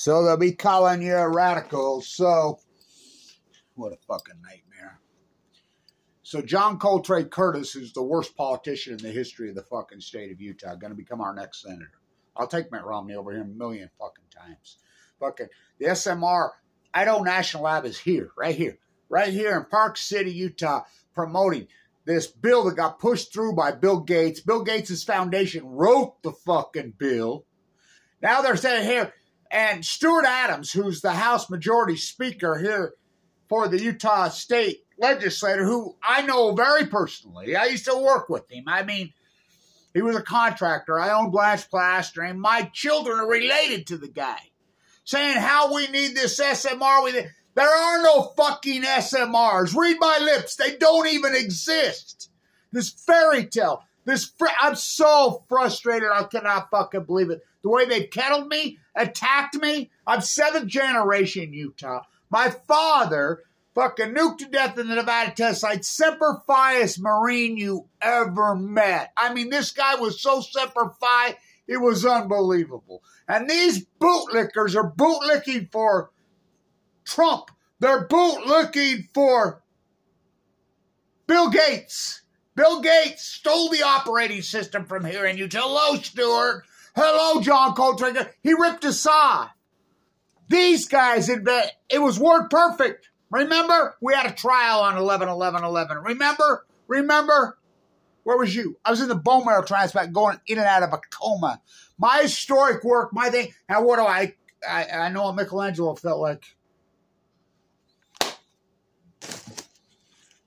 So they'll be calling you a radical. So, what a fucking nightmare. So John Coltrane Curtis, who's the worst politician in the history of the fucking state of Utah, going to become our next senator. I'll take Mitt Romney over him a million fucking times. Fucking the SMR, Idaho National Lab is here, right here in Park City, Utah, promoting this bill that got pushed through by Bill Gates. Bill Gates' foundation wrote the fucking bill. Now they're saying here, and Stuart Adams, who's the House Majority Speaker here for the Utah State Legislature, who I know very personally. I used to work with him. I mean, he was a contractor. I own Blanche Plastering. My children are related to the guy. Saying how we need this SMR. There are no fucking SMRs. Read my lips. They don't even exist. This fairy tale. I'm so frustrated. I cannot fucking believe it. The way they've kettled me, attacked me. I'm 7th generation Utah. My father fucking nuked to death in the Nevada test site. Semper Fiest Marine you ever met. I mean, this guy was so Semper Fi, it was unbelievable. And these bootlickers are bootlicking for Trump. They're bootlicking for Bill Gates. Bill Gates stole the operating system from here in Utah. Hello, Stuart. Hello, John Coltrane. He ripped us off. These guys, it was word perfect. Remember? We had a trial on 11/11/11. Remember? Where was you? I was in the bone marrow transplant going in and out of a coma. My historic work, my thing. Now, what do I know what Michelangelo felt like.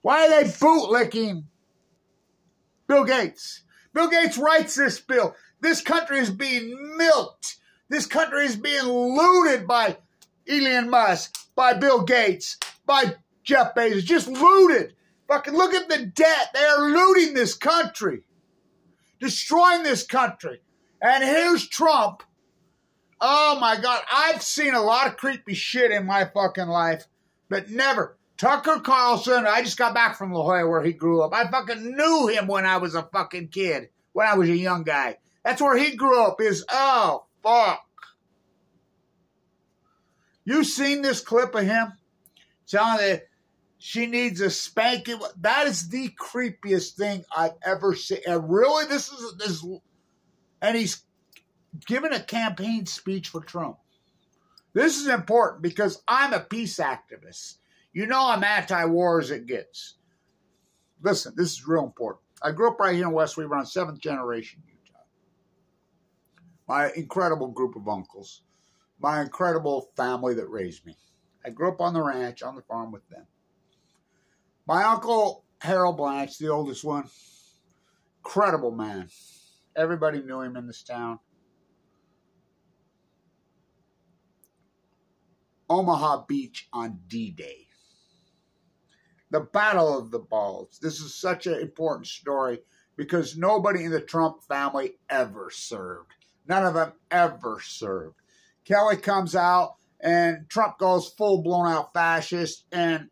Why are they bootlicking Bill Gates? Bill Gates writes this bill. This country is being milked. This country is being looted by Elon Musk, by Bill Gates, by Jeff Bezos. Just looted. Fucking look at the debt. They are looting this country. Destroying this country. And here's Trump. Oh my God. I've seen a lot of creepy shit in my fucking life, but never. Tucker Carlson, I just got back from La Jolla where he grew up. I fucking knew him when I was a fucking kid, when I was a young guy. That's where he grew up oh, fuck. You seen this clip of him telling that she needs a spanking? That is the creepiest thing I've ever seen. And really, and he's giving a campaign speech for Trump. This is important because I'm a peace activist. You know I'm anti-war as it gets. Listen, this is real important. I grew up right here in West Weaver on 7th generation Utah. My incredible group of uncles. My incredible family that raised me. I grew up on the ranch, on the farm with them. My uncle, Harold Blanche, the oldest one, incredible man. Everybody knew him in this town. Omaha Beach on D-Day. The Battle of the Balls. This is such an important story because nobody in the Trump family ever served. None of them ever served. Kelly comes out and Trump goes full-blown out fascist. And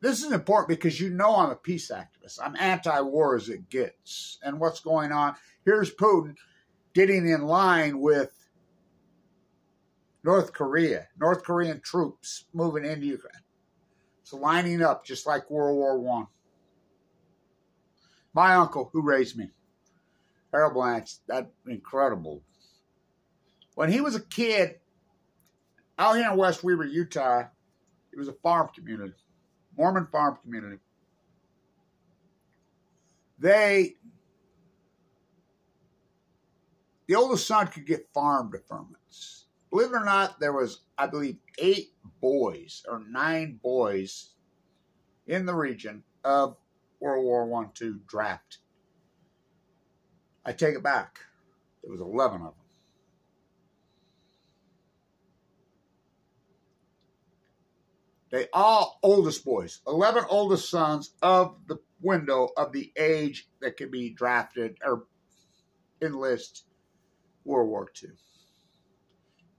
this is important because you know I'm a peace activist. I'm anti-war as it gets. And what's going on? Here's Putin getting in line with North Korea. North Korean troops moving into Ukraine. It's lining up just like World War I. My uncle, who raised me, Harold Blanche, that incredible. When he was a kid, out here in West Weaver, Utah, it was a farm community, Mormon farm community. The oldest son could get farm deferments. Believe it or not, there was, I believe, 8 boys or 9 boys in the region of World War I, II draft. I take it back. There was 11 of them. They all oldest boys, 11 oldest sons of the window of the age that could be drafted or enlist World War II.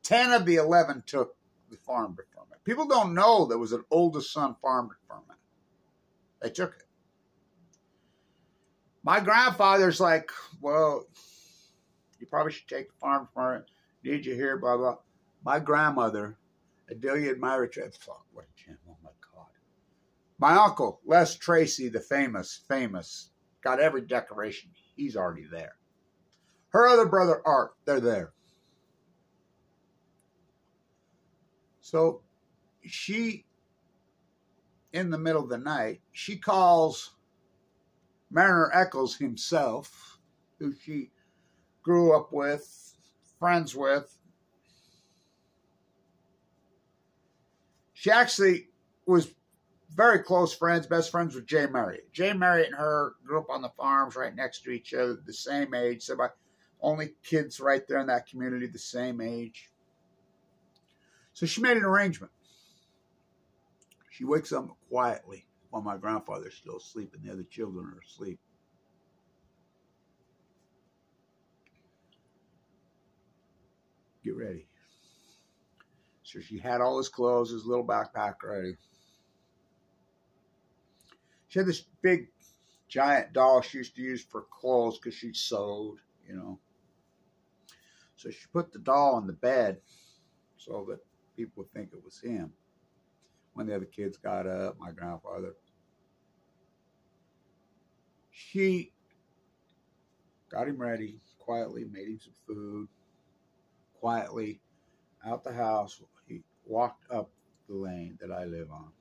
10 of the 11 took the farm deferment. People don't know there was an oldest son farm deferment. They took it. My grandfather's like, well, you probably should take the farm deferment. Need you here, blah, blah. My grandmother, Adelia Myra Tracy. Fuck, what a gem. Oh my God. My uncle, Les Tracy, the famous, got every decoration. He's already there. Her other brother, Art, they're there. So she, in the middle of the night, she calls Mariner Eccles himself, who she grew up with, friends with. She actually was very close friends, best friends with Jay Marriott. Jay Marriott and her grew up on the farms right next to each other, the same age. So only kids right there in that community the same age. So she made an arrangement. She wakes up quietly while my grandfather's still asleep and the other children are asleep. Get ready. So she had all his clothes, his little backpack ready. She had this big, giant doll she used to use for clothes because she sewed, you know. So she put the doll on the bed so that people would think it was him. When the other kids got up, my grandfather, she got him ready quietly, made him some food, quietly out the house. He walked up the lane that I live on.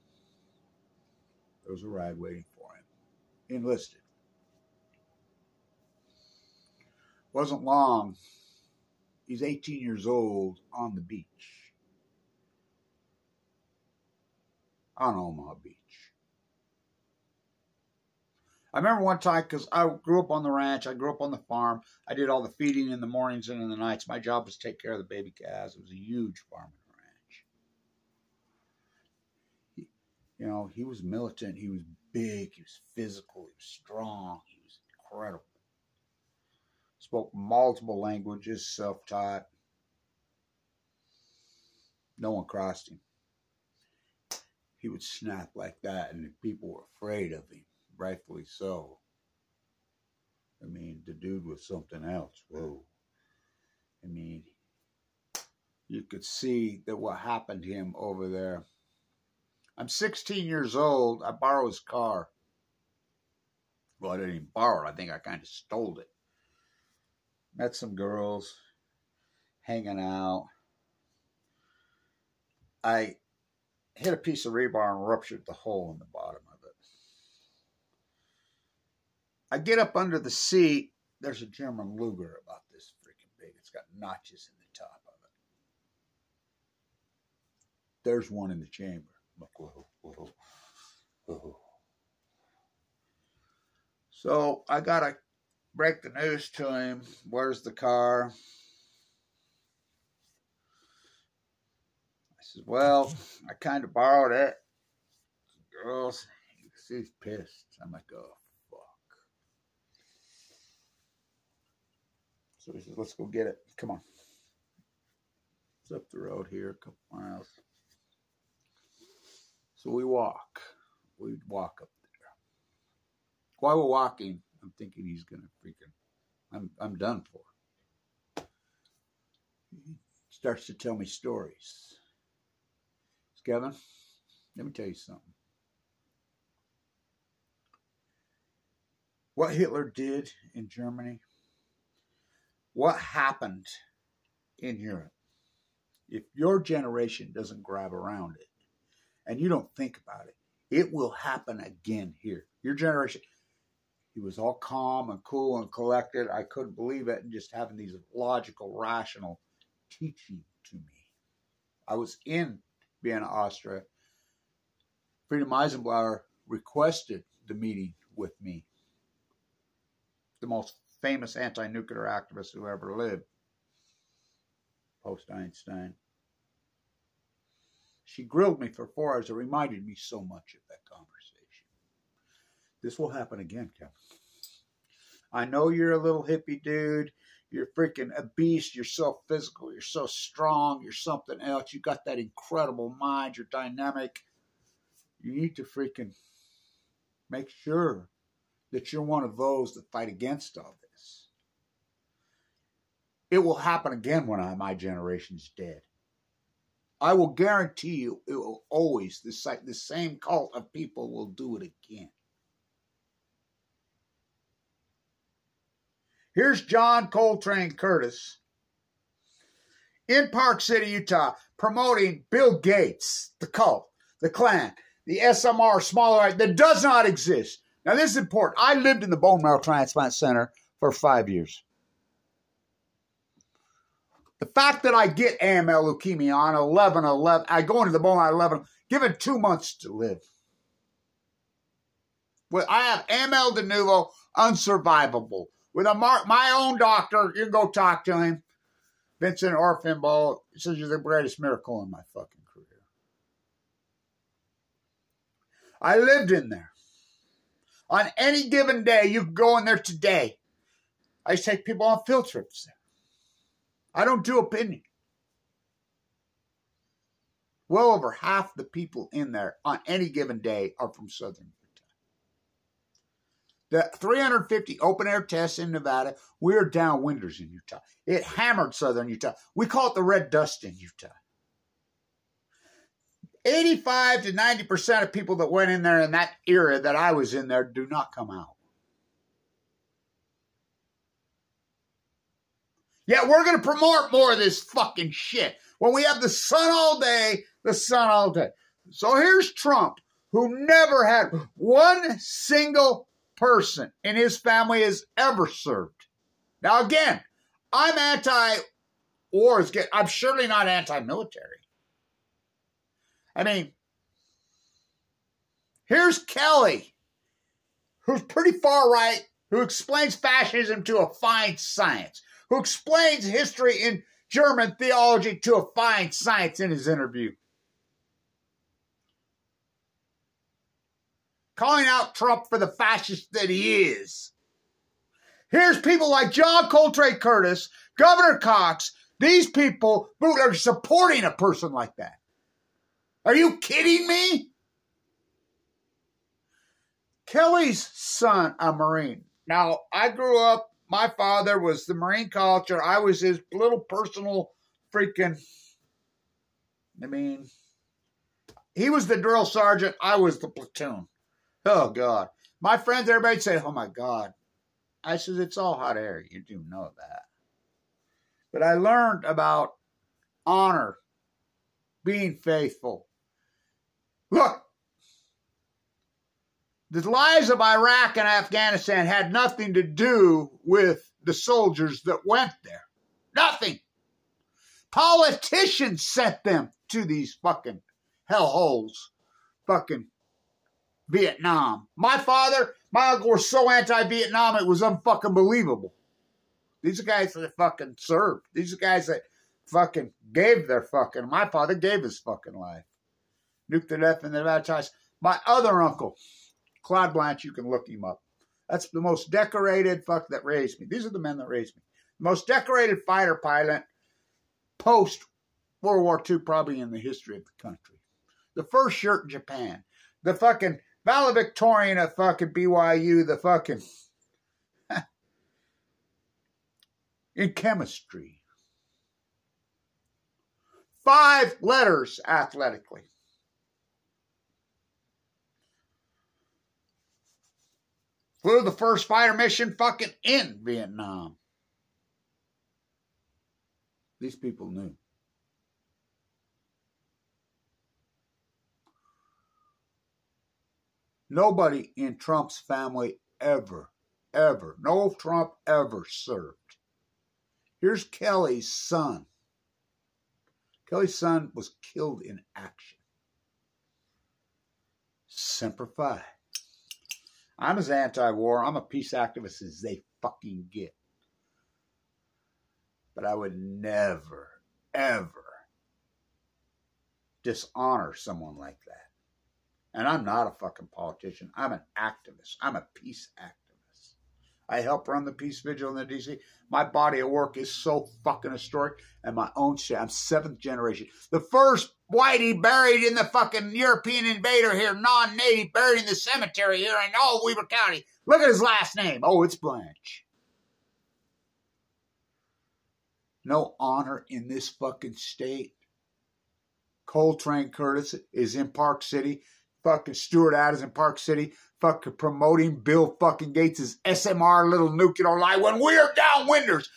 There was a ride waiting for him. Enlisted. Wasn't long. He's 18 years old on the beach. On Omaha Beach. I remember one time, because I grew up on the ranch, I grew up on the farm. I did all the feeding in the mornings and in the nights. My job was to take care of the baby calves. It was a huge farm and ranch. You know, he was militant. He was big. He was physical. He was strong. He was incredible. Spoke multiple languages, self-taught. No one crossed him. He would snap like that, and people were afraid of him, rightfully so. I mean, the dude was something else. Whoa. I mean, you could see that what happened to him over there. I'm 16 years old. I borrowed his car. Well, I didn't even borrow it. I think I kind of stole it. Met some girls, hanging out. I hit a piece of rebar and ruptured the hole in the bottom of it. I get up under the seat. There's a German Luger about this freaking big. It's got notches in the top of it. There's one in the chamber. Look, whoa, whoa, whoa. So I got to break the news to him. Where's the car? I said, well, I kind of borrowed it. Girls, you can see he's pissed. I'm like, oh, fuck. So he says, let's go get it. Come on. It's up the road here, a couple miles. So we walk. We walk up there. While we're walking, I'm thinking he's going to freaking, I'm done for. He starts to tell me stories. Kevin, let me tell you something. What Hitler did in Germany, what happened in Europe, if your generation doesn't grab around it and you don't think about it, it will happen again here. Your generation, he was all calm and cool and collected. I couldn't believe it, and just having these logical, rational teaching to me. I was in Vienna, Austria. Friedrich Eisenhower requested the meeting with me. The most famous anti-nuclear activist who ever lived, post-Einstein. She grilled me for 4 hours. It reminded me so much of that conversation. This will happen again, Kevin. I know you're a little hippie dude. You're freaking a beast. You're so physical. You're so strong. You're something else. You got that incredible mind. You're dynamic. You need to freaking make sure that you're one of those that fight against all this. It will happen again when my generation's dead. I will guarantee you it will always, the same cult of people will do it again. Here's John Coltrane Curtis in Park City, Utah, promoting Bill Gates, the cult, the Klan, the SMR, smaller, that does not exist. Now, this is important. I lived in the bone marrow transplant center for 5 years. The fact that I get AML leukemia on 11/11, I go into the bone marrow 11, given 2 months to live. Well, I have AML de novo, unsurvivable. With my own doctor, you can go talk to him. Vincent Orfinball says you're the greatest miracle in my fucking career. I lived in there. On any given day, you can go in there today. I used to take people on field trips there. I don't do opinion. Well over half the people in there on any given day are from Southern Utah. The 350 open-air tests in Nevada, we're downwinders in Utah. It hammered Southern Utah. We call it the red dust in Utah. 85 to 90% of people that went in there in that era that I was in there do not come out. Yeah, we're going to promote more of this fucking shit. When we have the sun all day, the sun all day. So here's Trump, who never had one single person in his family has ever served. Now again, I'm anti-war. I'm surely not anti-military. I mean, here's Kelly, who's pretty far right, who explains fascism to a fine science, who explains history in German theology to a fine science in his interview. Calling out Trump for the fascist that he is. Here's people like John Coltrane Curtis, Governor Cox, these people who are supporting a person like that. Are you kidding me? Kelly's son, a Marine. Now, I grew up, my father was the Marine culture. I was his little personal freaking, he was the drill sergeant. I was the platoon. Oh, God. My friends, everybody say, oh, my God. I said, it's all hot air. You do know that. But I learned about honor, being faithful. Look, the lives of Iraq and Afghanistan had nothing to do with the soldiers that went there. Nothing. Politicians sent them to these fucking hellholes. Fucking Vietnam. My father, my uncle were so anti-Vietnam, it was unfucking believable. These are guys that fucking served. These are guys that fucking gave their fucking, my father gave his fucking life. Nuked to death in the baptized. My other uncle, Claude Blanche, you can look him up. That's the most decorated fuck that raised me. These are the men that raised me. The most decorated fighter pilot post World War II probably in the history of the country. The first shirt in Japan. The fucking valedictorian at fucking BYU. The fucking in chemistry. 5 letters athletically. Flew the first fighter mission fucking in Vietnam. These people knew. Nobody in Trump's family ever, no Trump ever served. Here's Kelly's son. Kelly's son was killed in action. Semper Fi. I'm as anti-war, I'm a peace activist as they fucking get. But I would never, ever dishonor someone like that. And I'm not a fucking politician. I'm an activist. I'm a peace activist. I help run the peace vigil in the DC. My body of work is so fucking historic. And my own shit. I'm 7th generation. The first whitey buried in the fucking European invader here, non-native, buried in the cemetery here in all Weber County. Look at his last name. Oh, it's Blanche. No honor in this fucking state. Coltrane Curtis is in Park City. Fucking Stuart Adams in Park City. Fucking promoting Bill fucking Gates' SMR little nuclear lie when we are downwinders.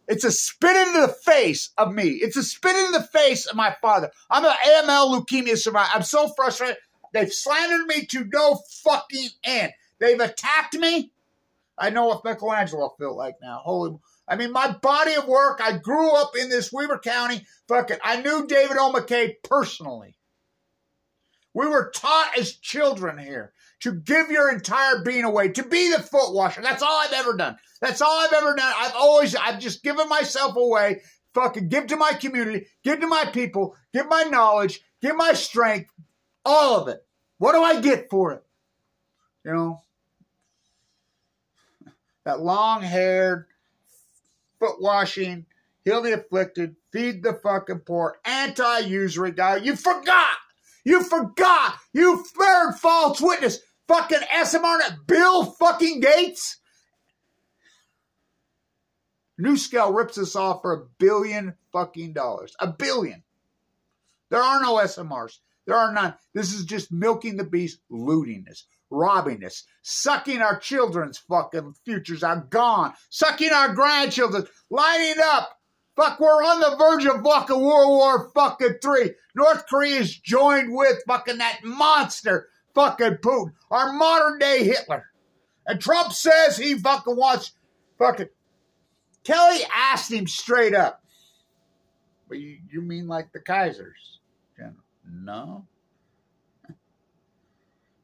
It's a spit into the face of me. It's a spit into the face of my father. I'm an AML leukemia survivor. I'm so frustrated. They've slandered me to no fucking end. They've attacked me. I know what Michelangelo felt like now. I mean, my body of work, I grew up in this Weber County. I knew David O. McKay personally. We were taught as children here to give your entire being away, to be the foot washer. That's all I've ever done. That's all I've ever done. I've just given myself away. Fucking give to my community, give to my people, give my knowledge, give my strength, all of it. What do I get for it? You know, that long-haired, foot-washing, heal the afflicted, feed the fucking poor, anti-usury guy. You forgot. You forgot. You third false witness. Fucking SMR, Bill fucking Gates. New Scale rips us off for $1 billion fucking dollars. $1 billion. There are no SMRs. There are none. This is just milking the beast, looting us, robbing us, sucking our children's fucking futures out, gone, sucking our grandchildren, lining up. Fuck, we're on the verge of fucking World War fucking III. North Korea's joined with fucking that monster fucking Putin, our modern day Hitler. And Trump says he fucking wants fucking... Kelly asked him straight up, but you mean like the Kaisers? General? No.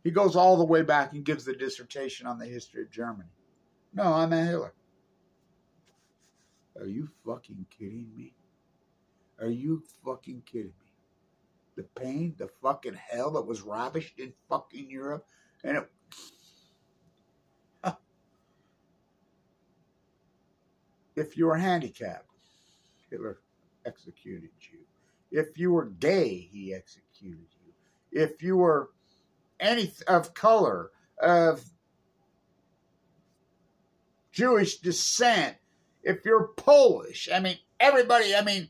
He goes all the way back and gives the dissertation on the history of Germany. No, I meant Hitler. Are you fucking kidding me? Are you fucking kidding me? The pain, the fucking hell that was ravished in fucking Europe, and it... If you were handicapped, Hitler executed you. If you were gay, he executed you. If you were any of color, of Jewish descent, if you're Polish, I mean, everybody, I mean,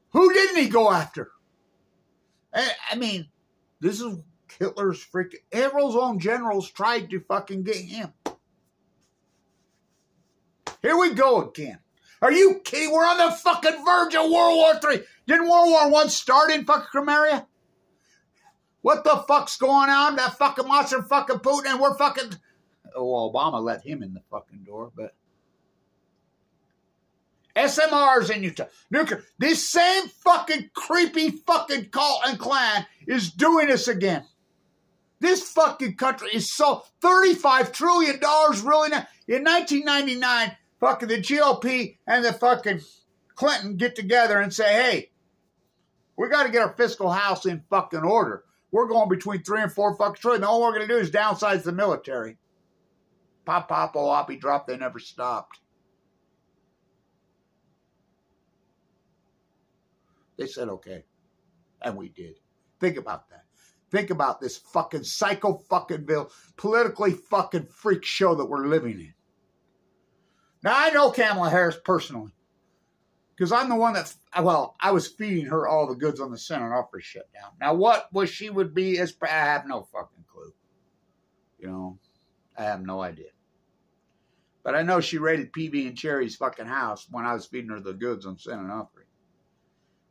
who didn't he go after? I mean, this is Hitler's freaking... Hitler's own generals tried to fucking get him. Here we go again. Are you kidding? We're on the fucking verge of World War III. Didn't World War I start in fucking Crimea? What the fuck's going on? That fucking monster fucking Putin, and we're fucking... Oh, Obama let him in the fucking door, but... SMRs in Utah. Nuclear. This same fucking creepy fucking cult and clan is doing this again. This fucking country is so... $35 trillion really now. In 1999... Fucking the GOP and the fucking Clinton get together and say, hey, we got to get our fiscal house in fucking order. We're going between 3 and 4 fucking trillion. All we're going to do is downsize the military. Pop, pop, oppie, drop, they never stopped. They said, okay. And we did. Think about that. Think about this fucking psycho fucking bill, politically fucking freak show that we're living in. Now, I know Kamala Harris personally, because I'm the one that, well, I was feeding her all the goods on the Senate offer shutdown. Now, what she would be, I have no fucking clue. You know, I have no idea. But I know she raided PB and Cherry's fucking house when I was feeding her the goods on Senate offering.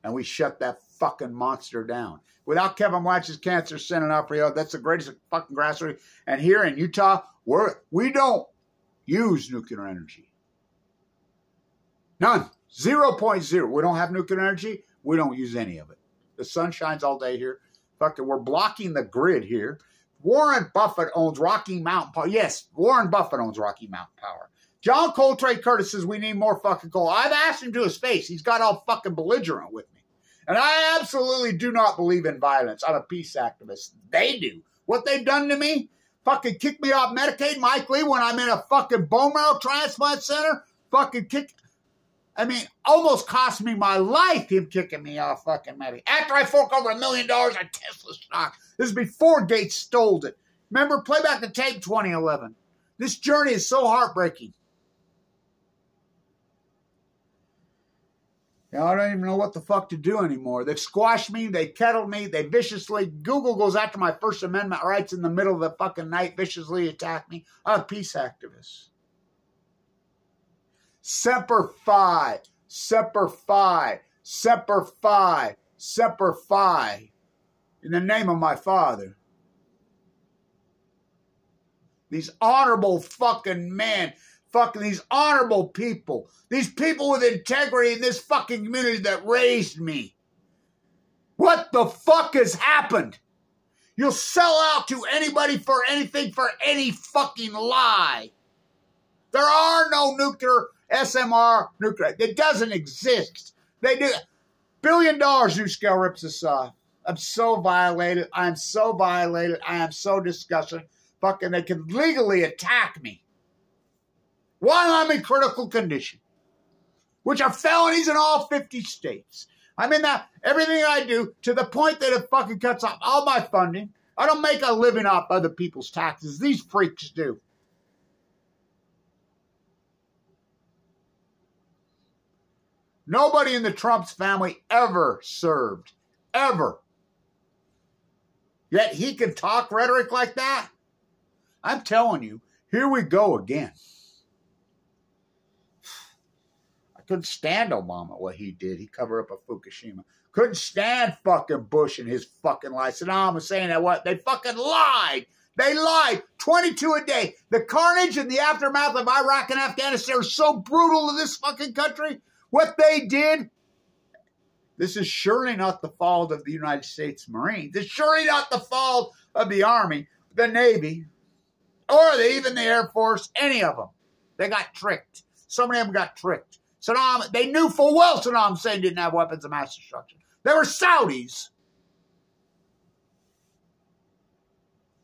And we shut that fucking monster down. Without Kevin Watch's cancer Senate offering, that's the greatest fucking grassroots. And here in Utah, we don't use nuclear energy. None. 0.0. We don't have nuclear energy. We don't use any of it. The sun shines all day here. Fucking, we're blocking the grid here. Warren Buffett owns Rocky Mountain Power. Yes, Warren Buffett owns Rocky Mountain Power. John Coltrane Curtis says we need more fucking coal. I've asked him to his face. He's got all fucking belligerent with me. And I absolutely do not believe in violence. I'm a peace activist. They do. What they've done to me, fucking kick me off Medicaid, Mike Lee, when I'm in a fucking bone marrow transplant center, fucking kick... I mean, almost cost me my life, him kicking me off fucking Medicaid. After I fork over $1 million on Tesla stock. This is before Gates stole it. Remember, play back the tape 2011. This journey is so heartbreaking. You know, I don't even know what the fuck to do anymore. They've squashed me. They kettled me. They viciously... Google goes after my First Amendment rights in the middle of the fucking night, viciously attack me. I'm a peace activist. Semper Fi. Semper Fi. Semper Fi. Semper Fi. In the name of my father. These honorable fucking men. Fucking these honorable people. These people with integrity in this fucking community that raised me. What the fuck has happened? You'll sell out to anybody for anything for any fucking lie. There are no nuclear SMR nuclear. It doesn't exist. They do. $1 billion new scale rips us off. I'm so violated. I'm so violated. I am so disgusted. Fucking they can legally attack me while I'm in critical condition, which are felonies in all 50 states. I'm in that, everything I do, to the point that it fucking cuts off all my funding. I don't make a living off other people's taxes. These freaks do. Nobody in the Trump's family ever served. Ever. Yet he can talk rhetoric like that? I'm telling you, here we go again. Couldn't stand Obama, what he did. He covered up a Fukushima. Couldn't stand fucking Bush and his fucking lies. Saddam was saying that what? They fucking lied. They lied. 22 a day. The carnage and the aftermath of Iraq and Afghanistan are so brutal to this fucking country. What they did. This is surely not the fault of the United States Marines. It's surely not the fault of the Army, the Navy, or even the Air Force, any of them. They got tricked. So many of them got tricked. Saddam, they knew full well Saddam Hussein didn't have weapons of mass destruction. They were Saudis.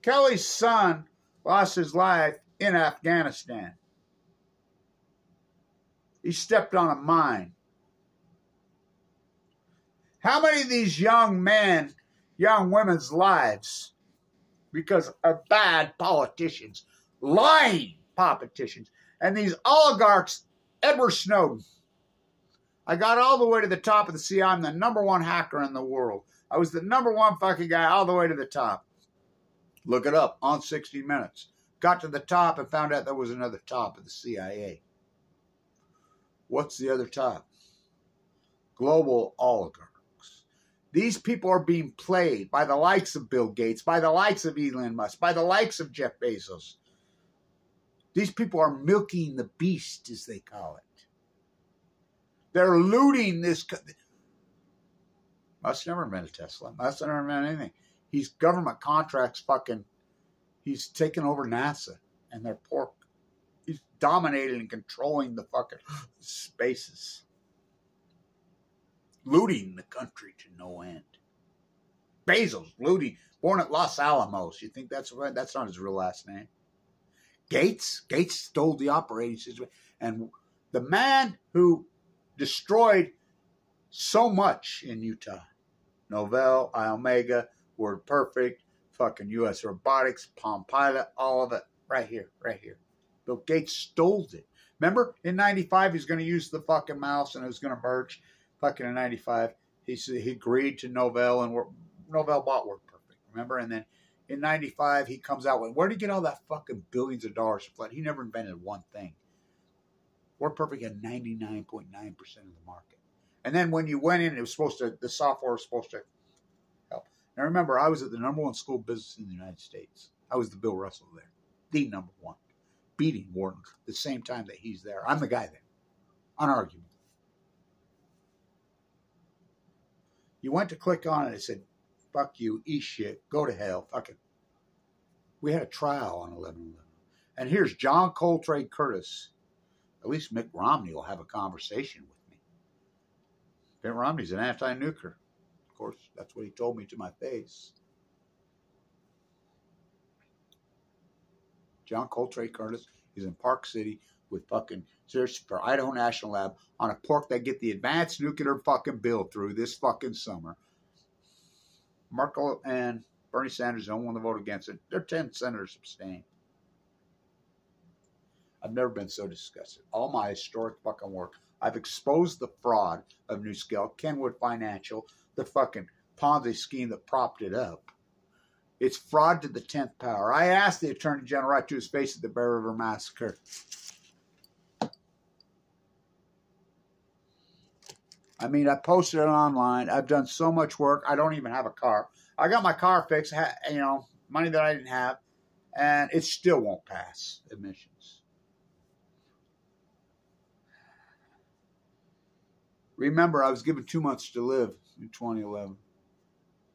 Kelly's son lost his life in Afghanistan. He stepped on a mine. How many of these young men, young women's lives, because of bad politicians, lying politicians, and these oligarchs, Edward Snowden. I got all the way to the top of the CIA. I'm the #1 hacker in the world. I was the #1 fucking guy all the way to the top. Look it up on 60 Minutes. Got to the top and found out there was another top of the CIA. What's the other top? Global oligarchs. These people are being played by the likes of Bill Gates, by the likes of Elon Musk, by the likes of Jeff Bezos. These people are milking the beast, as they call it. They're looting this. Musk never been a Tesla. Musk never been anything. He's government contracts fucking. He's taken over NASA and their pork. He's dominating and controlling the fucking spaces. Looting the country to no end. Bezos, looting. Born at Los Alamos. You think that's right? That's not his real last name. Gates stole the operating system. And the man who destroyed so much in Utah, Novell, Iomega, Word Perfect, fucking U.S. Robotics, Palm Pilot, all of it, right here. Bill Gates stole it. Remember, in 95, he's going to use the fucking mouse and it was going to merge. Fucking in 95, he agreed to Novell and Novell bought Word Perfect, remember? And then in 95, he comes out with, where did he get all that fucking billions of dollars? He never invented one thing. Word Perfect had 99.9% of the market. And then when you went in, it was supposed to, the software was supposed to help. Now remember, I was at the #1 school of business in the United States. I was the Bill Russell there. The #1. Beating Wharton the same time that he's there. I'm the guy there. Unarguable. You went to click on it, it said, fuck you, eat shit, go to hell, fuck it. We had a trial on 11/11. And here's John Coltrane Curtis. At least Mitt Romney will have a conversation with me. Mitt Romney's an anti-nuclear. Of course, that's what he told me to my face. John Coltrane Curtis is in Park City with fucking search for Idaho National Lab on a pork that get the advanced nuclear fucking bill through this fucking summer. Merkel and Bernie Sanders don't want to vote against it. Their 10 senators abstain. I've never been so disgusted. All my historic fucking work, I've exposed the fraud of New Scale, Kenwood Financial, the fucking Ponzi scheme that propped it up. It's fraud to the 10th power. I asked the Attorney General right to his face at the Bear River Massacre. I mean, I posted it online. I've done so much work. I don't even have a car. I got my car fixed, you know, money that I didn't have, and it still won't pass admissions. Remember, I was given 2 months to live in 2011.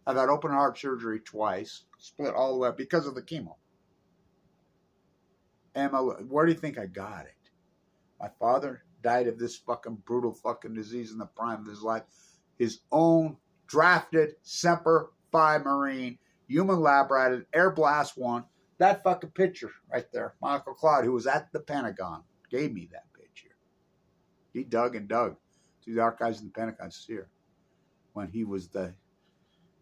I've had open heart surgery twice, split all the way up because of the chemo. And where do you think I got it? My father died of this fucking brutal fucking disease in the prime of his life. His own drafted SEMPRE 5 Marine, human lab rated, Air Blast 1. That fucking picture right there. My Uncle Claude, who was at the Pentagon, gave me that picture. He dug and dug through the archives of the Pentagon here when he was the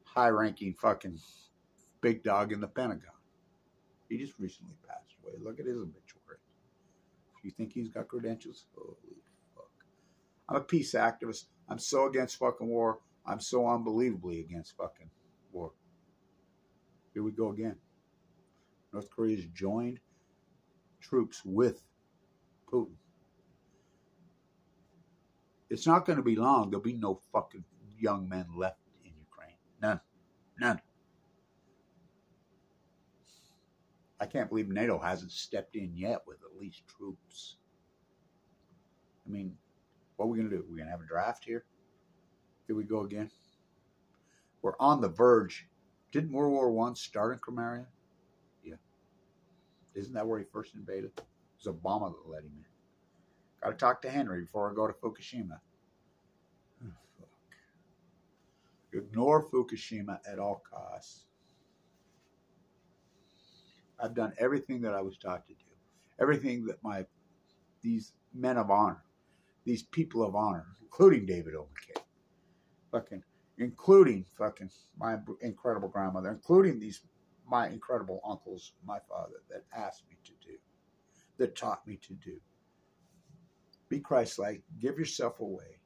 high-ranking fucking big dog in the Pentagon. He just recently passed away. Look at his obituary. If you think he's got credentials, holy fuck. I'm a peace activist. I'm so against fucking war. I'm so unbelievably against fucking war. Here we go again. North Korea's joined troops with Putin. It's not going to be long. There'll be no fucking young men left in Ukraine. None. None. I can't believe NATO hasn't stepped in yet with at least troops. I mean, what are we going to do? We're going to have a draft here? Here we go again. We're on the verge. Didn't World War I start in Crimea? Yeah. Isn't that where he first invaded? It was Obama that let him in. Got to talk to Henry before I go to Fukushima. Oh, fuck. Ignore Fukushima at all costs. I've done everything that I was taught to do. Everything that these men of honor, these people of honor, including David O. McKay, including my incredible grandmother, including my incredible uncles, my father, that asked me to do, that taught me to do. Be Christ-like. Give yourself away.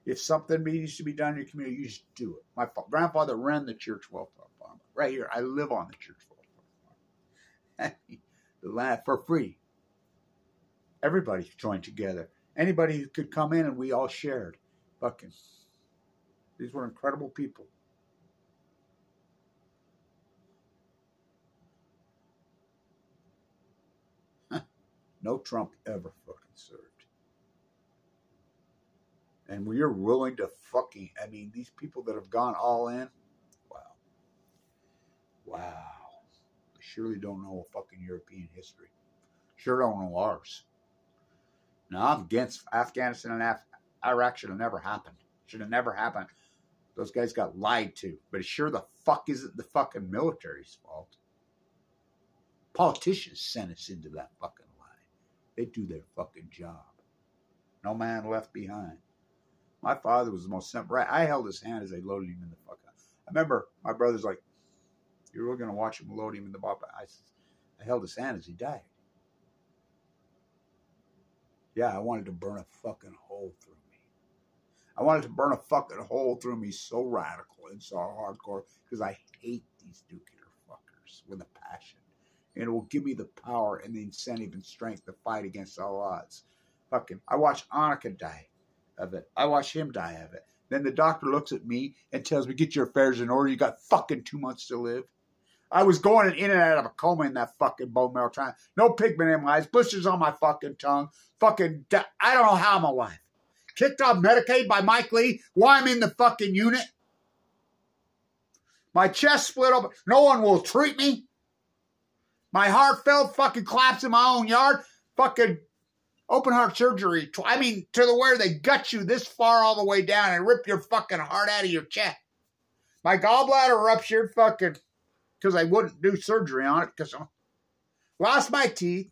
If something needs to be done in your community, you just do it. My grandfather ran the church welfare farm. Right here, I live on the church welfare farm. The land for free. Everybody joined together. Anybody who could come in, and we all shared. Fucking. These were incredible people. No Trump ever fucking served. And when you're willing to fucking, I mean, these people that have gone all in, wow. Wow. They surely don't know fucking European history. Sure don't know ours. Now, I'm against Afghanistan and Iraq. Should have never happened. Should have never happened. Those guys got lied to. But it sure the fuck isn't the fucking military's fault. Politicians sent us into that fucking lie. They do their fucking job. No man left behind. My father was the most simple. Right? I held his hand as they loaded him in the fucking. I remember my brother's like, "You're really gonna watch him load him in the bop?" I held his hand as he died. Yeah, I wanted to burn a fucking hole through me. I wanted to burn a fucking hole through me so radical and so hardcore because I hate these nuclear fuckers with a passion. And it will give me the power and the incentive and strength to fight against all odds. Fucking, I watched Annika die of it. I watched him die of it. Then the doctor looks at me and tells me, "Get your affairs in order. You got fucking 2 months to live." I was going in and out of a coma in that fucking bone marrow trying. No pigment in my eyes, blisters on my fucking tongue. Fucking, I don't know how I'm alive. Kicked off Medicaid by Mike Lee while I'm in the fucking unit. My chest split open. No one will treat me. My heart felt fucking collapsed in my own yard. Fucking open heart surgery. I mean, to the where they gut you this far all the way down and rip your fucking heart out of your chest. My gallbladder ruptured fucking because I wouldn't do surgery on it because I lost my teeth.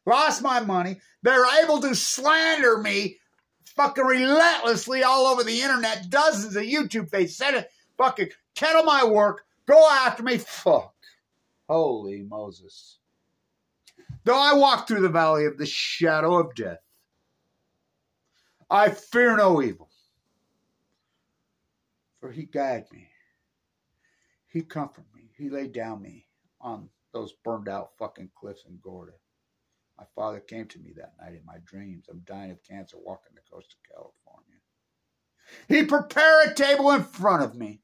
Lost my money. They're able to slander me fucking relentlessly all over the internet. Dozens of YouTube faces said it. Fucking kettle my work. Go after me. Fuck. Holy Moses. Though I walk through the valley of the shadow of death, I fear no evil. For he guided me. He comforted me. He laid down me on those burned out fucking cliffs in Gorda. My father came to me that night in my dreams. I'm dying of cancer walking the coast of California. He prepared a table in front of me.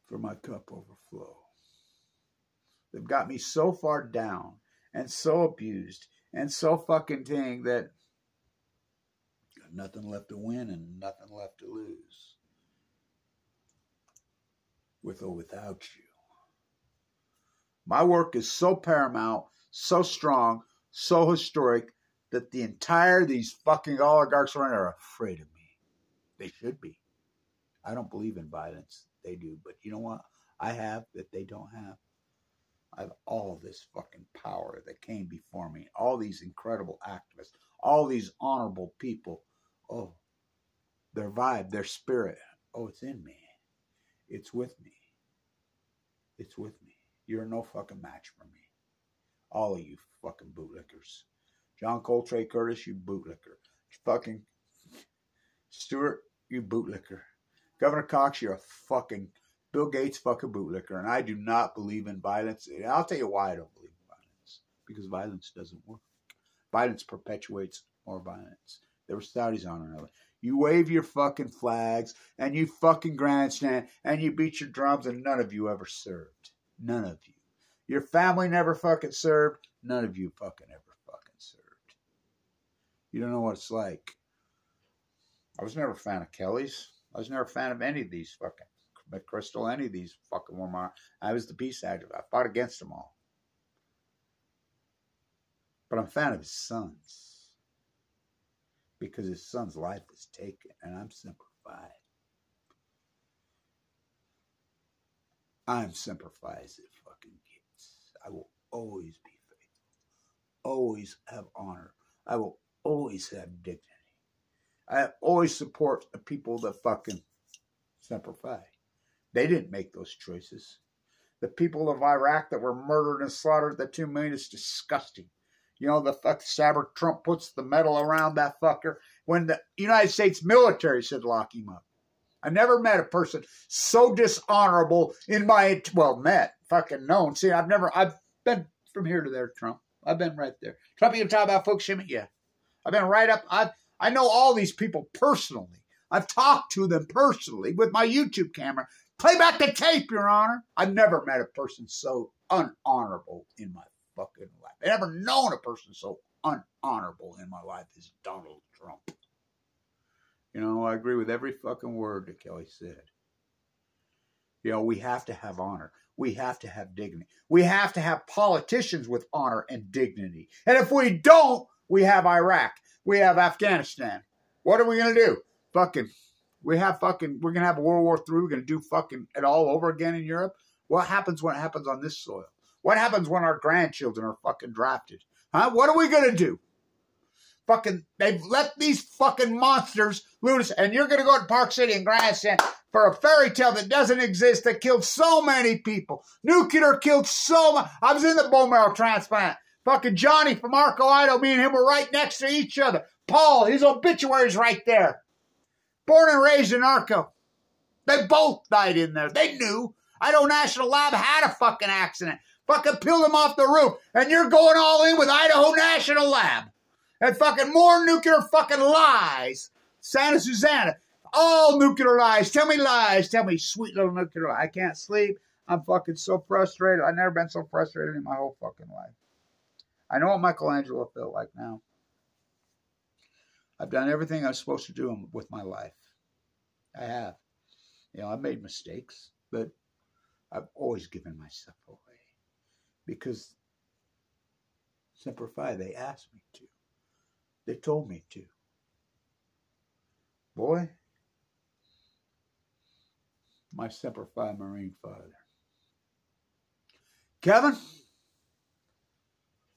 For my cup overflow. They've got me so far down and so abused and so fucking dang that got nothing left to win and nothing left to lose. With or without you. My work is so paramount, so strong, so historic that these fucking oligarchs around are afraid of me. They should be. I don't believe in violence. They do. But you know what I have that they don't have? I have all this fucking power that came before me. All these incredible activists. All these honorable people. Oh, their vibe, their spirit. Oh, it's in me. It's with me. It's with me. You're no fucking match for me. All of you fucking bootlickers. John Coltrane Curtis, you bootlicker. Fucking Stewart, you bootlicker. Governor Cox, you're a fucking Bill Gates fucking bootlicker. And I do not believe in violence. I'll tell you why I don't believe in violence. Because violence doesn't work. Violence perpetuates more violence. There were Saudis on another. You wave your fucking flags and you fucking grandstand and you beat your drums and none of you ever served. None of you. Your family never fucking served. None of you fucking ever fucking served. You don't know what it's like. I was never a fan of Kelly's. I was never a fan of any of these fucking McChrystal, any of these fucking Walmart. I was the peace activist. I fought against them all. But I'm a fan of his sons. Because his son's life was taken. And I'm SEMPRE. I'm SEMPRE as it fucking gets. I will always be faithful. Always have honor. I will always have dignity. I always support the people that fucking SEMPRE. They didn't make those choices. The people of Iraq that were murdered and slaughtered, the 2 million, is disgusting. You know, the fuck Sabber Trump puts the medal around that fucker when the United States military said lock him up. I never met a person so dishonorable in my, fucking known. See, I've been from here to there, Trump. I've been right there. Trump, you talk about Fukushima? Yeah. I've been right up. I know all these people personally. I've talked to them personally with my YouTube camera. Play back the tape, Your Honor. I've never met a person so unhonorable in my fucking life. I've never known a person so unhonorable in my life as Donald Trump. You know, I agree with every fucking word that Kelly said. You know, we have to have honor. We have to have dignity. We have to have politicians with honor and dignity. And if we don't, we have Iraq. We have Afghanistan. What are we going to do? We're going to have World War III. We're going to do fucking it all over again in Europe. What happens when it happens on this soil? What happens when our grandchildren are fucking drafted? Huh? What are we going to do? They've let these fucking monsters loose, and you're going to go to Park City and grandstand for a fairy tale that doesn't exist that killed so many people. Nuclear killed so much. I was in the bone marrow transplant. Fucking Johnny from Arco, Idaho, me and him were right next to each other. Paul, his obituary's right there. Born and raised in Arco. They both died in there. They knew. Idaho National Lab had a fucking accident. Fucking peeled them off the roof. And you're going all in with Idaho National Lab. And fucking more nuclear fucking lies. Santa Susana. All nuclear lies. Tell me lies. Tell me sweet little nuclear lies. I can't sleep. I'm fucking so frustrated. I've never been so frustrated in my whole fucking life. I know what Michelangelo felt like now. I've done everything I'm supposed to do with my life. I have. You know, I've made mistakes, but I've always given myself away. Because SEMPRE, they asked me to. They told me to. Boy, my SEMPRE Marine father. Kevin,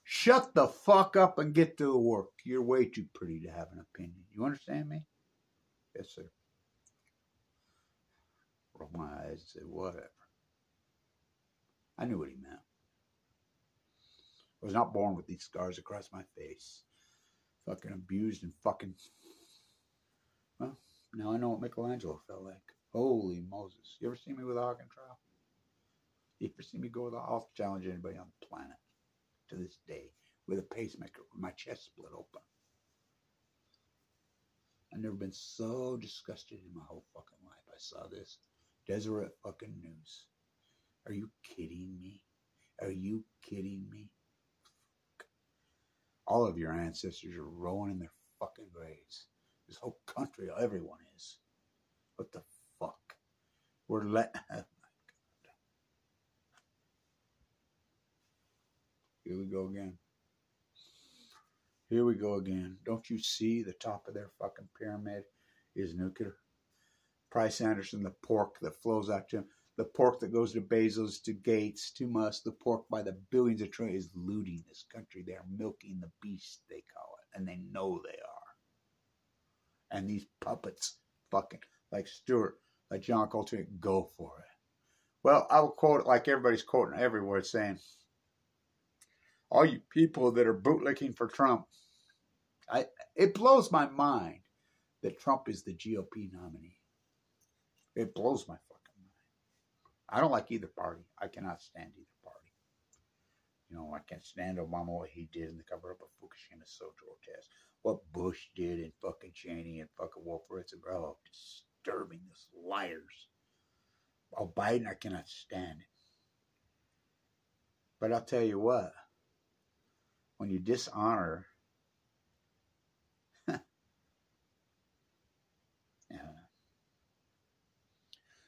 shut the fuck up and get to the work. You're way too pretty to have an opinion. You understand me? Yes, sir. Rolled my eyes and said, whatever. I knew what he meant. I was not born with these scars across my face. Fucking abused and fucking... Well, now I know what Michelangelo felt like. Holy Moses. You ever see me with a Hawking trial? You ever see me go with a... I'll challenge anybody on the planet to this day with a pacemaker with my chest split open. I've never been so disgusted in my whole fucking life. I saw this. Deseret fucking News. Are you kidding me? Are you kidding me? All of your ancestors are rolling in their fucking graves. This whole country, everyone is. What the fuck? We're letting... Oh my God. Here we go again. Here we go again. Don't you see the top of their fucking pyramid is nuclear? Price Anderson, the pork that flows out to him, the pork that goes to Bezos, to Gates, to Musk, the pork by the billions of trillions is looting this country. They are milking the beast, they call it, and they know they are. And these puppets, fucking, like Stewart, like John Coltrane, go for it. Well, I will quote it like everybody's quoting everywhere. It's saying, all you people that are bootlicking for Trump, it blows my mind that Trump is the GOP nominee. It blows my fucking mind. I don't like either party. I cannot stand either party. You know, I can't stand Obama, what he did in the cover-up of Fukushima is so grotesque. What Bush did and fucking Cheney and fucking Wolf Ritz and bro, disturbing, this liars. Oh, Biden, I cannot stand it. But I'll tell you what, when you dishonor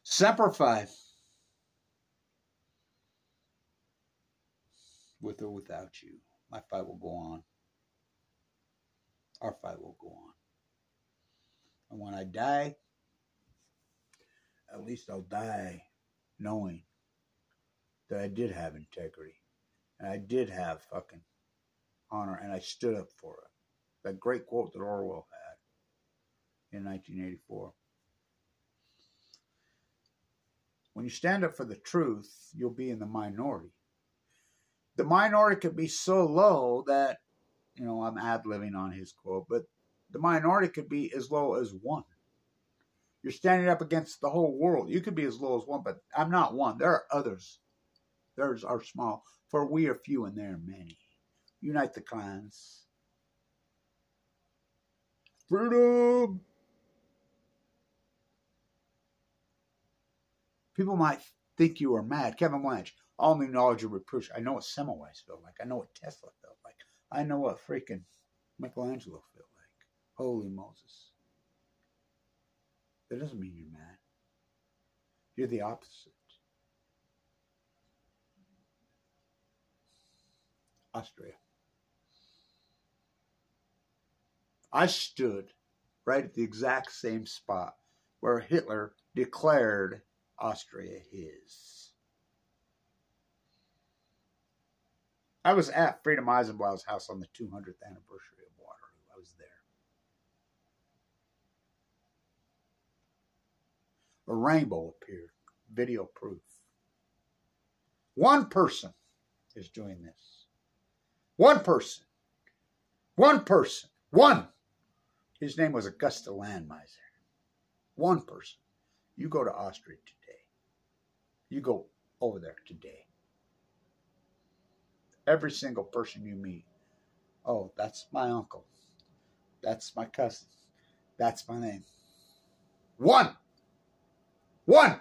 Semper Fi, with or without you, my fight will go on. Our fight will go on. And when I die, at least I'll die knowing that I did have integrity. And I did have fucking honor. And I stood up for it. That great quote that Orwell had in 1984. When you stand up for the truth, you'll be in the minority. The minority could be so low that, you know, I'm ad-libbing on his quote, but the minority could be as low as one. You're standing up against the whole world. You could be as low as one, but I'm not one. There are others. Theirs are small, for we are few and they are many. Unite the clans. Freedom! People might think you are mad. Kevin Blanch, all new knowledge of reproach. I know what Semmelweis felt like. I know what Tesla felt like. I know what freaking Michelangelo felt like. Holy Moses. That doesn't mean you're mad. You're the opposite. Austria. I stood right at the exact same spot where Hitler declared Austria his. I was at Freedom Eisenblau's house on the 200th anniversary of Waterloo. I was there. A rainbow appeared. Video proof. One person is doing this. One person. One person. One. His name was Augusta Landmeiser. One person. You go to Austria today. You go over there today. Every single person you meet. Oh, that's my uncle. That's my cousin. That's my name. One. One.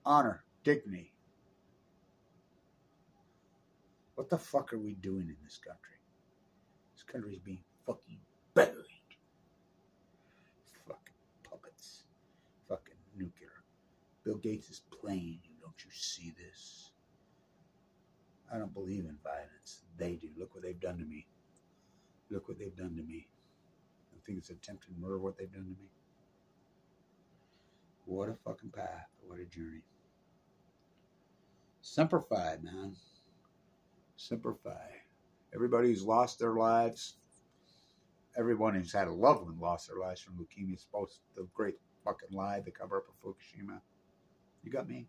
Honor. Dignity. What the fuck are we doing in this country? This country is being fucking buried. Fucking puppets. Fucking nuclear. Bill Gates is playing you. Don't you see this? I don't believe in violence. They do. Look what they've done to me. Look what they've done to me. I think it's attempted murder what they've done to me. What a fucking path. What a journey. Semper Fi, man. Semper Fi. Everybody who's lost their lives, everyone who's had a loved one lost their lives from leukemia, supposed the great fucking lie, the cover-up of Fukushima. You got me?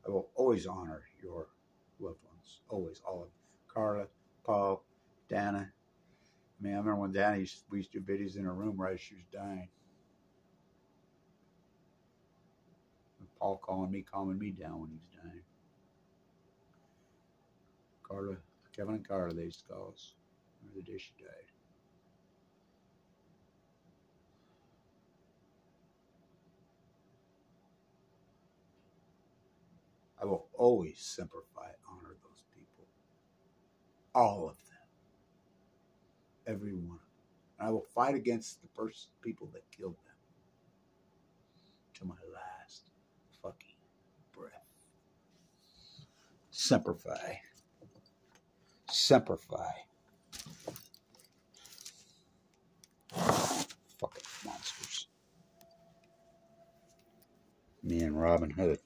I will always honor your loved ones. Always, all of them. Carla, Paul, Dana. I mean, I remember when Dana we used to do videos in her room right as she was dying. Paul calming me down when he was dying. Carla, Kevin and Carla, they used to call us. Remember the day she died. I will always simplify, honor those people. All of them. Every one of them. And I will fight against the people that killed them. To my last fucking breath. Simplify. Simplify. Fucking monsters. Me and Robin Hood.